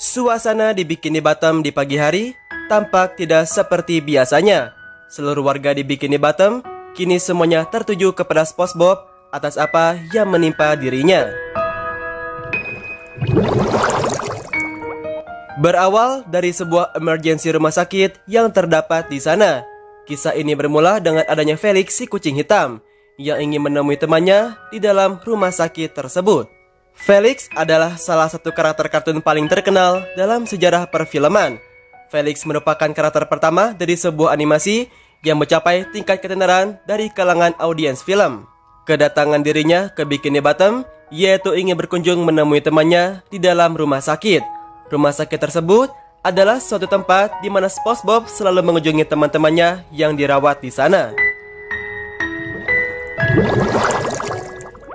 Suasana di Bikini Bottom di pagi hari tampak tidak seperti biasanya. Seluruh warga di Bikini Bottom kini semuanya tertuju kepada SpongeBob atas apa yang menimpa dirinya. Berawal dari sebuah emergensi rumah sakit yang terdapat di sana. Kisah ini bermula dengan adanya Felix si kucing hitam yang ingin menemui temannya di dalam rumah sakit tersebut. Felix adalah salah satu karakter kartun paling terkenal dalam sejarah perfilman. Felix merupakan karakter pertama dari sebuah animasi yang mencapai tingkat ketenaran dari kalangan audiens film. Kedatangan dirinya ke Bikini Bottom yaitu ingin berkunjung menemui temannya di dalam rumah sakit. Rumah sakit tersebut adalah suatu tempat di mana SpongeBob selalu mengunjungi teman-temannya yang dirawat di sana.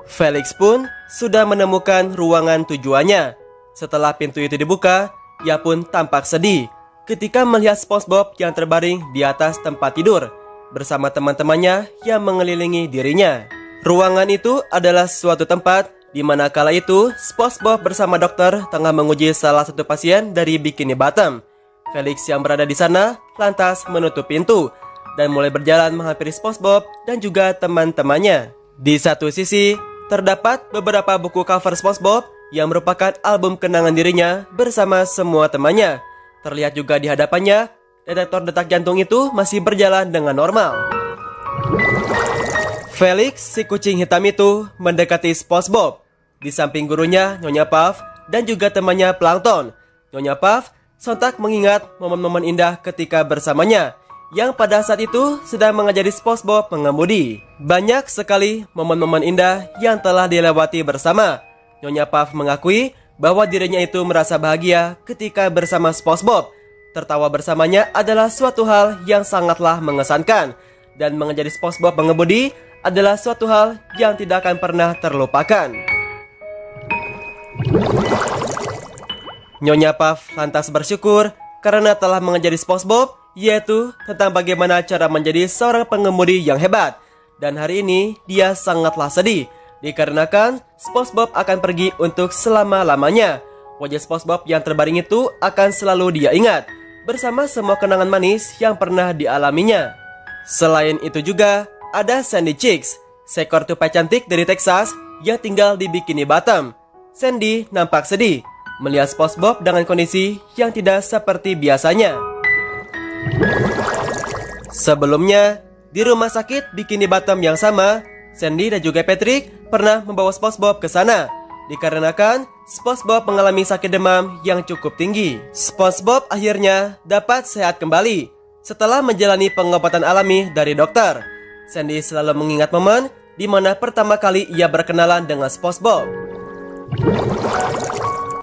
Felix pun sudah menemukan ruangan tujuannya. Setelah pintu itu dibuka, ia pun tampak sedih ketika melihat SpongeBob yang terbaring di atas tempat tidur bersama teman-temannya yang mengelilingi dirinya. Ruangan itu adalah suatu tempat di mana kala itu SpongeBob bersama dokter tengah menguji salah satu pasien dari Bikini Bottom. Felix yang berada di sana lantas menutup pintu dan mulai berjalan menghampiri SpongeBob dan juga teman-temannya. Di satu sisi terdapat beberapa buku cover SpongeBob yang merupakan album kenangan dirinya bersama semua temannya. Terlihat juga di hadapannya, detektor detak jantung itu masih berjalan dengan normal. Felix, si kucing hitam itu, mendekati SpongeBob. Di samping gurunya, Nyonya Puff, dan juga temannya Plankton. Nyonya Puff sontak mengingat momen-momen indah ketika bersamanya, yang pada saat itu sedang mengajari SpongeBob mengemudi. Banyak sekali momen-momen indah yang telah dilewati bersama. Nyonya Puff mengakui bahwa dirinya itu merasa bahagia ketika bersama SpongeBob. Tertawa bersamanya adalah suatu hal yang sangatlah mengesankan. Dan mengajari SpongeBob mengemudi adalah suatu hal yang tidak akan pernah terlupakan. Nyonya Puff lantas bersyukur karena telah mengajari SpongeBob yaitu tentang bagaimana cara menjadi seorang pengemudi yang hebat. Dan hari ini dia sangatlah sedih dikarenakan SpongeBob akan pergi untuk selama-lamanya. Wajah SpongeBob yang terbaring itu akan selalu dia ingat bersama semua kenangan manis yang pernah dialaminya. Selain itu juga ada Sandy Cheeks, seekor tupai cantik dari Texas yang tinggal di Bikini Bottom. Sandy nampak sedih melihat SpongeBob dengan kondisi yang tidak seperti biasanya. Sebelumnya, di rumah sakit Bikini Bottom yang sama, Sandy dan juga Patrick pernah membawa SpongeBob ke sana dikarenakan SpongeBob mengalami sakit demam yang cukup tinggi. SpongeBob akhirnya dapat sehat kembali setelah menjalani pengobatan alami dari dokter. Sandy selalu mengingat momen di mana pertama kali ia berkenalan dengan SpongeBob.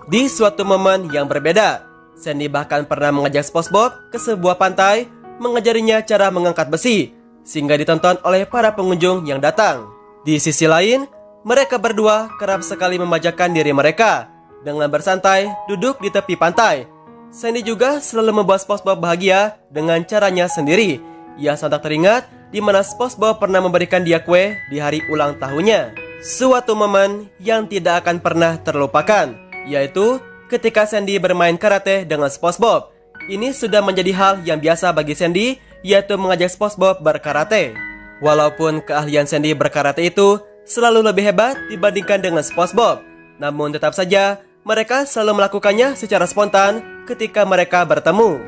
Di suatu momen yang berbeda, Sandy bahkan pernah mengajak SpongeBob ke sebuah pantai, mengajarinya cara mengangkat besi, sehingga ditonton oleh para pengunjung yang datang. Di sisi lain, mereka berdua kerap sekali memajakan diri mereka dengan bersantai duduk di tepi pantai. Sandy juga selalu membuat SpongeBob bahagia dengan caranya sendiri. Ia sontak teringat di mana SpongeBob pernah memberikan dia kue di hari ulang tahunnya. Suatu momen yang tidak akan pernah terlupakan, yaitu ketika Sandy bermain karate dengan SpongeBob. Ini sudah menjadi hal yang biasa bagi Sandy, yaitu mengajak SpongeBob berkarate. Walaupun keahlian Sandy berkarate itu selalu lebih hebat dibandingkan dengan SpongeBob, namun tetap saja mereka selalu melakukannya secara spontan ketika mereka bertemu.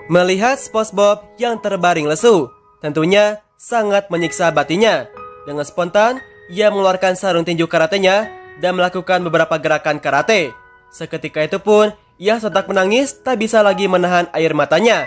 Melihat SpongeBob yang terbaring lesu, tentunya sangat menyiksa batinnya. Dengan spontan, ia mengeluarkan sarung tinju karatenya dan melakukan beberapa gerakan karate. Seketika itu pun, ia sontak menangis tak bisa lagi menahan air matanya.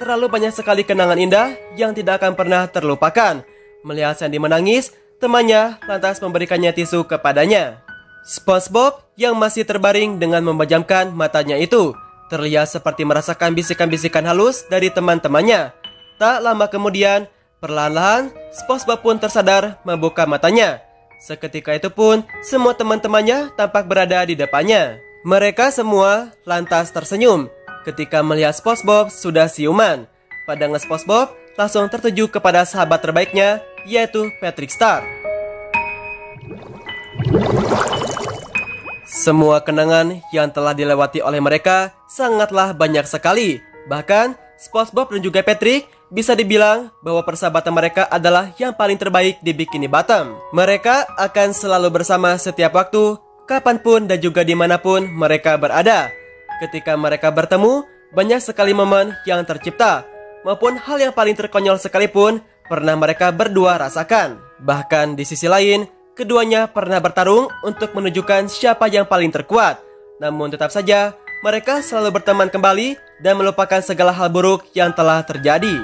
Terlalu banyak sekali kenangan indah yang tidak akan pernah terlupakan. Melihat Sandy menangis, temannya lantas memberikannya tisu kepadanya. SpongeBob yang masih terbaring dengan memejamkan matanya itu terlihat seperti merasakan bisikan-bisikan halus dari teman-temannya. Tak lama kemudian, perlahan-lahan SpongeBob pun tersadar membuka matanya. Seketika itu pun, semua teman-temannya tampak berada di depannya. Mereka semua lantas tersenyum ketika melihat SpongeBob sudah siuman. Pandangan SpongeBob langsung tertuju kepada sahabat terbaiknya, yaitu Patrick Star. Semua kenangan yang telah dilewati oleh mereka sangatlah banyak sekali. Bahkan SpongeBob dan juga Patrick bisa dibilang bahwa persahabatan mereka adalah yang paling terbaik di Bikini Bottom. Mereka akan selalu bersama setiap waktu, kapanpun dan juga dimanapun mereka berada. Ketika mereka bertemu, banyak sekali momen yang tercipta, maupun hal yang paling terkonyol sekalipun pernah mereka berdua rasakan. Bahkan di sisi lain, keduanya pernah bertarung untuk menunjukkan siapa yang paling terkuat. Namun tetap saja, mereka selalu berteman kembali dan melupakan segala hal buruk yang telah terjadi.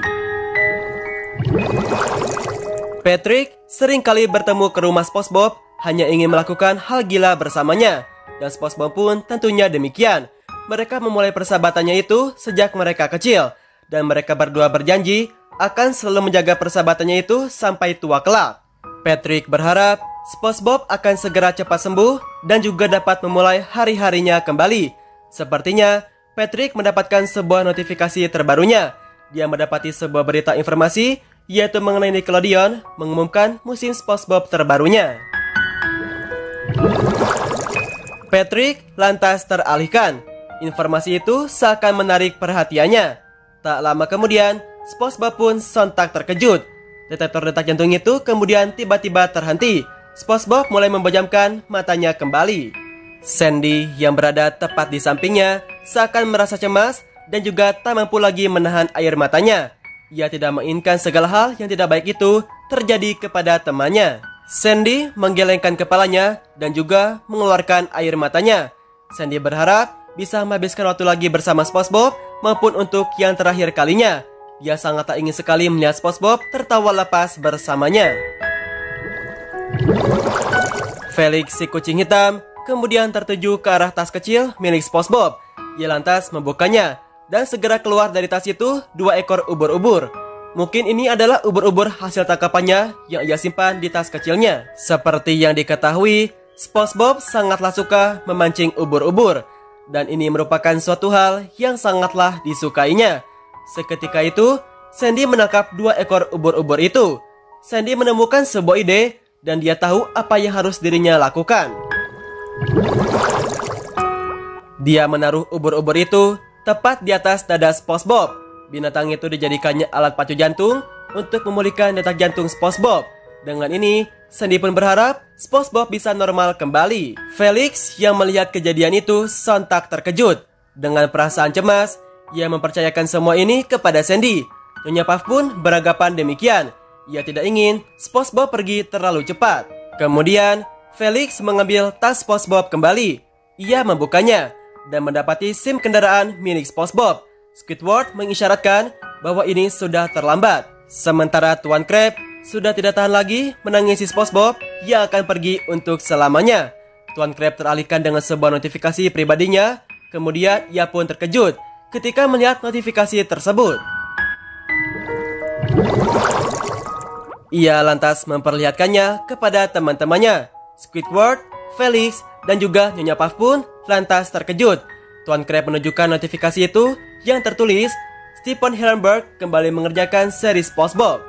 Patrick seringkali bertemu ke rumah SpongeBob hanya ingin melakukan hal gila bersamanya. Dan SpongeBob pun tentunya demikian. Mereka memulai persahabatannya itu sejak mereka kecil. Dan mereka berdua berjanji akan selalu menjaga persahabatannya itu sampai tua kelak. Patrick berharap SpongeBob akan segera cepat sembuh dan juga dapat memulai hari-harinya kembali. Sepertinya Patrick mendapatkan sebuah notifikasi terbarunya. Dia mendapati sebuah berita informasi yaitu mengenai Nickelodeon mengumumkan musim SpongeBob terbarunya. Patrick lantas teralihkan. Informasi itu seakan menarik perhatiannya. Tak lama kemudian, SpongeBob pun sontak terkejut. Detektor detak jantung itu kemudian tiba-tiba terhenti. SpongeBob mulai memejamkan matanya kembali. Sandy yang berada tepat di sampingnya seakan merasa cemas dan juga tak mampu lagi menahan air matanya. Ia tidak menginginkan segala hal yang tidak baik itu terjadi kepada temannya. Sandy menggelengkan kepalanya dan juga mengeluarkan air matanya. Sandy berharap bisa menghabiskan waktu lagi bersama SpongeBob maupun untuk yang terakhir kalinya. Dia sangat tak ingin sekali melihat SpongeBob tertawa lepas bersamanya. Felix si kucing hitam kemudian tertuju ke arah tas kecil milik SpongeBob. Ia lantas membukanya dan segera keluar dari tas itu 2 ekor ubur-ubur. Mungkin ini adalah ubur-ubur hasil tangkapannya yang ia simpan di tas kecilnya. Seperti yang diketahui, SpongeBob sangatlah suka memancing ubur-ubur. Dan ini merupakan suatu hal yang sangatlah disukainya. Seketika itu, Sandy menangkap 2 ekor ubur-ubur itu. Sandy menemukan sebuah ide dan dia tahu apa yang harus dirinya lakukan. Dia menaruh ubur-ubur itu tepat di atas dada SpongeBob. Binatang itu dijadikannya alat pacu jantung untuk memulihkan detak jantung SpongeBob. Dengan ini, Sandy pun berharap SpongeBob bisa normal kembali. Felix yang melihat kejadian itu sontak terkejut. Dengan perasaan cemas, ia mempercayakan semua ini kepada Sandy. Nyonya Puff pun beranggapan demikian. Ia tidak ingin SpongeBob pergi terlalu cepat. Kemudian, Felix mengambil tas SpongeBob kembali. Ia membukanya dan mendapati SIM kendaraan milik SpongeBob. Squidward mengisyaratkan bahwa ini sudah terlambat. Sementara Tuan Crab sudah tidak tahan lagi menangisi SpongeBob yang akan pergi untuk selamanya. Tuan Crab teralihkan dengan sebuah notifikasi pribadinya. Kemudian ia pun terkejut ketika melihat notifikasi tersebut. Ia lantas memperlihatkannya kepada teman-temannya. Squidward, Felix, dan juga Nyonya Puff pun lantas terkejut. Tuan Crab menunjukkan notifikasi itu yang tertulis Stephen Hillenburg kembali mengerjakan seri SpongeBob.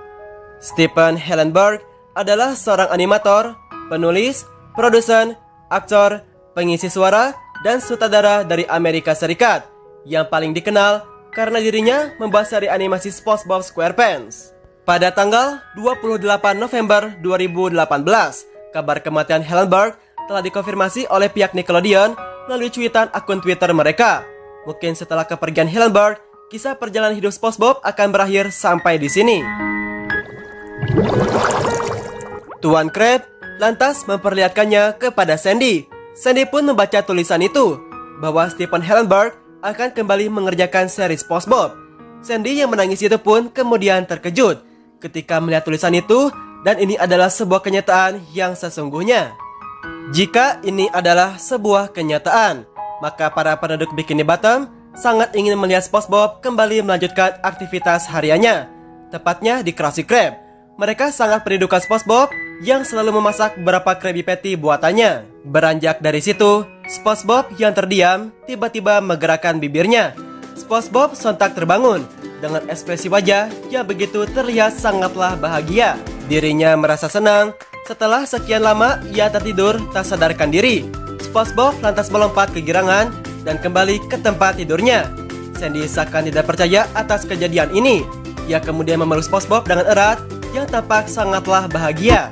Stephen Hillenburg adalah seorang animator, penulis, produsen, aktor, pengisi suara, dan sutradara dari Amerika Serikat yang paling dikenal karena dirinya membuat seri animasi SpongeBob SquarePants. Pada tanggal 28 November 2018, kabar kematian Hillenburg telah dikonfirmasi oleh pihak Nickelodeon melalui cuitan akun Twitter mereka. Mungkin setelah kepergian Hillenburg, kisah perjalanan hidup SpongeBob akan berakhir sampai di sini. Tuan Crab lantas memperlihatkannya kepada Sandy. Sandy pun membaca tulisan itu, bahwa Stephen Hillenburg akan kembali mengerjakan seri SpongeBob. Sandy yang menangis itu pun kemudian terkejut ketika melihat tulisan itu, dan ini adalah sebuah kenyataan yang sesungguhnya. Jika ini adalah sebuah kenyataan, maka para penduduk Bikini Bottom sangat ingin melihat SpongeBob kembali melanjutkan aktivitas hariannya, tepatnya di Krusty Krab. Mereka sangat merindukan SpongeBob yang selalu memasak beberapa Krabby Patty buatannya. Beranjak dari situ, SpongeBob yang terdiam tiba-tiba menggerakkan bibirnya. SpongeBob sontak terbangun dengan ekspresi wajah yang begitu terlihat sangatlah bahagia. Dirinya merasa senang setelah sekian lama ia tertidur tak sadarkan diri. SpongeBob lantas melompat kegirangan dan kembali ke tempat tidurnya. Sandy seakan tidak percaya atas kejadian ini. Ia kemudian memeluk SpongeBob dengan erat yang tampak sangatlah bahagia.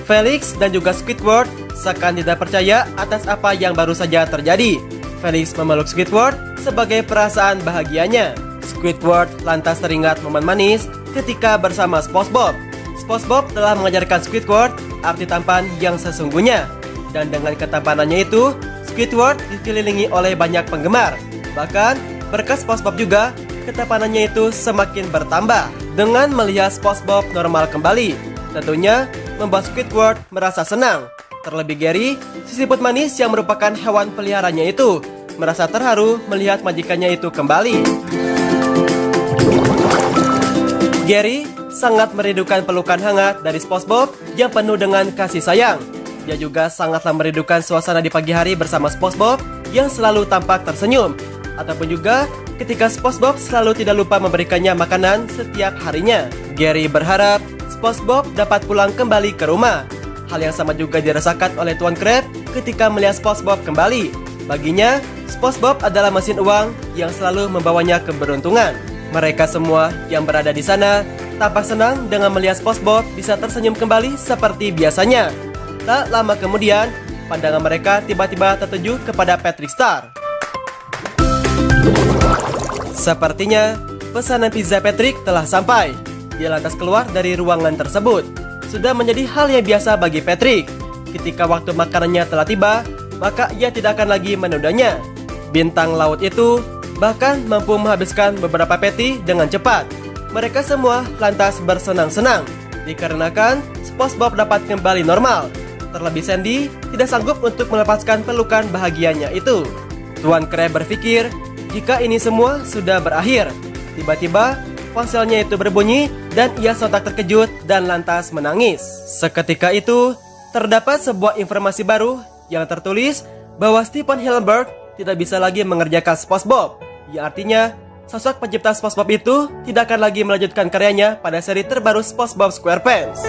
Felix dan juga Squidward seakan tidak percaya atas apa yang baru saja terjadi. Felix memeluk Squidward sebagai perasaan bahagianya. Squidward lantas teringat momen manis ketika bersama SpongeBob. SpongeBob telah mengajarkan Squidward arti tampan yang sesungguhnya. Dan dengan ketampanannya itu, Squidward dikelilingi oleh banyak penggemar. Bahkan berkat SpongeBob juga, ketampanannya itu semakin bertambah. Dengan melihat SpongeBob normal kembali, tentunya membuat Squidward merasa senang. Terlebih Gary, sisiput manis yang merupakan hewan peliharaannya itu, merasa terharu melihat majikannya itu kembali. Gary sangat merindukan pelukan hangat dari SpongeBob yang penuh dengan kasih sayang. Dia juga sangatlah merindukan suasana di pagi hari bersama SpongeBob yang selalu tampak tersenyum. Ataupun juga ketika SpongeBob selalu tidak lupa memberikannya makanan setiap harinya. Gary berharap SpongeBob dapat pulang kembali ke rumah. Hal yang sama juga dirasakan oleh Tuan Krab ketika melihat SpongeBob kembali. Baginya, SpongeBob adalah mesin uang yang selalu membawanya keberuntungan. Mereka semua yang berada di sana tampak senang dengan melihat SpongeBob bisa tersenyum kembali seperti biasanya. Tak lama kemudian, pandangan mereka tiba-tiba tertuju kepada Patrick Star. Sepertinya, pesanan pizza Patrick telah sampai. Dia lantas keluar dari ruangan tersebut. Sudah menjadi hal yang biasa bagi Patrick. Ketika waktu makanannya telah tiba, maka ia tidak akan lagi menundanya. Bintang laut itu bahkan mampu menghabiskan beberapa patty dengan cepat. Mereka semua lantas bersenang-senang dikarenakan SpongeBob dapat kembali normal. Terlebih Sandy tidak sanggup untuk melepaskan pelukan bahagianya itu. Tuan Krab berpikir jika ini semua sudah berakhir. Tiba-tiba ponselnya itu berbunyi dan ia sontak terkejut dan lantas menangis. Seketika itu terdapat sebuah informasi baru yang tertulis bahwa Stephen Hillenburg tidak bisa lagi mengerjakan SpongeBob. Yang artinya sosok pencipta SpongeBob itu tidak akan lagi melanjutkan karyanya pada seri terbaru SpongeBob SquarePants.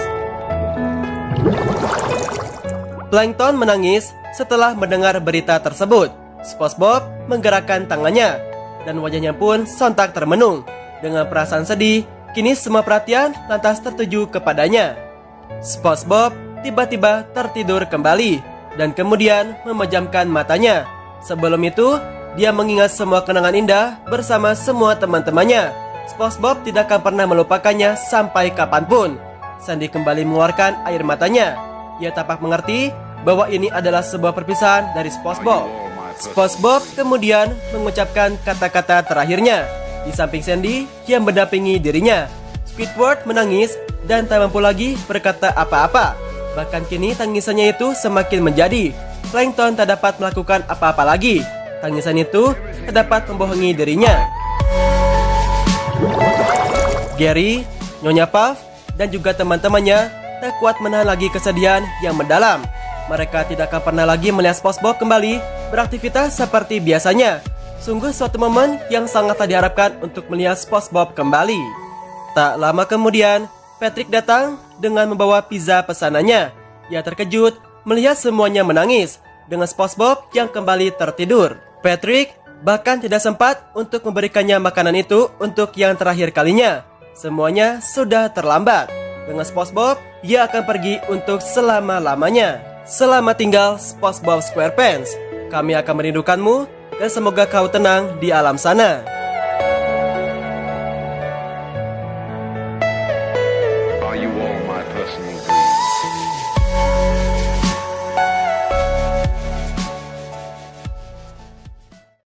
Plankton menangis setelah mendengar berita tersebut. SpongeBob menggerakkan tangannya dan wajahnya pun sontak termenung. Dengan perasaan sedih, kini semua perhatian lantas tertuju kepadanya. SpongeBob tiba-tiba tertidur kembali dan kemudian memejamkan matanya. Sebelum itu, dia mengingat semua kenangan indah bersama semua teman-temannya. SpongeBob tidak akan pernah melupakannya sampai kapanpun. Sandy kembali mengeluarkan air matanya. Ia tampak mengerti bahwa ini adalah sebuah perpisahan dari SpongeBob. SpongeBob kemudian mengucapkan kata-kata terakhirnya di samping Sandy yang mendampingi dirinya. Squidward menangis dan tak mampu lagi berkata apa-apa. Bahkan kini tangisannya itu semakin menjadi. Plankton tak dapat melakukan apa-apa lagi. Tangisan itu tak dapat membohongi dirinya. Gary, Nyonya Puff, dan juga teman-temannya tak kuat menahan lagi kesedihan yang mendalam. Mereka tidak akan pernah lagi melihat SpongeBob kembali beraktivitas seperti biasanya. Sungguh suatu momen yang sangatlah diharapkan untuk melihat SpongeBob kembali. Tak lama kemudian, Patrick datang dengan membawa pizza pesanannya. Ia terkejut melihat semuanya menangis dengan SpongeBob yang kembali tertidur. Patrick bahkan tidak sempat untuk memberikannya makanan itu untuk yang terakhir kalinya. Semuanya sudah terlambat. Dengan SpongeBob, ia akan pergi untuk selama-lamanya. Selamat tinggal SpongeBob SquarePants. Kami akan merindukanmu dan semoga kau tenang di alam sana. Are you all my personal